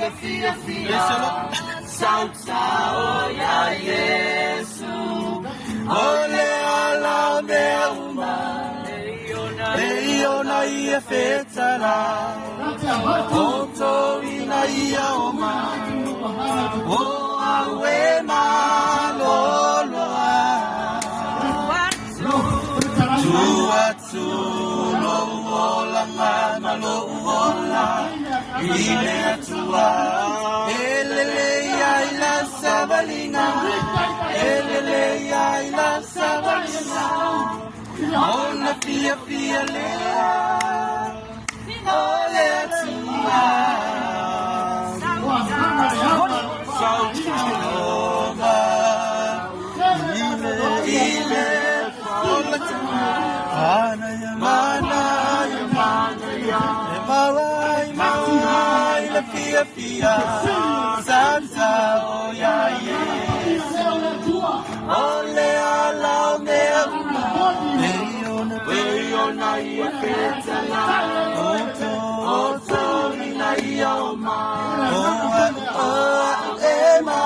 la fia fia sao sao ya Yesu ole ala me uma Leona ia fetala Oto ina ia oma O awe maloloa Tuatu lo ola malo ola Ile tua Elele ya ila sabalina Elele ya ila sabalina Ona fia fia lea Ole tua Sautiloma Ile Ola tua Mana ya mana ya mana ya Mawai la fia fia Santa o ya ye Ole ala me Leona ia fetala Oto ina ia oma Oa ema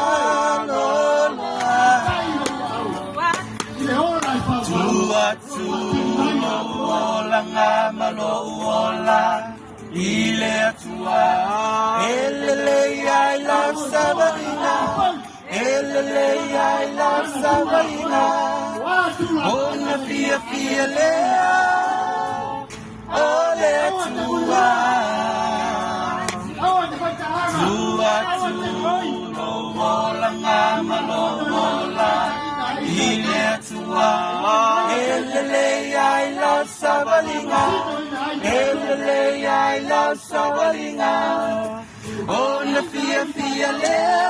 lola Tuatu no ola ngama no ola Ile atua Elele ai la sabarina Elele ai la sabarina Ona fia fia lea Ole atua Tua tu no ola ngama no ola Ile atua Elele ai la sabarina Elele ai la sabarina Ona fia fia lea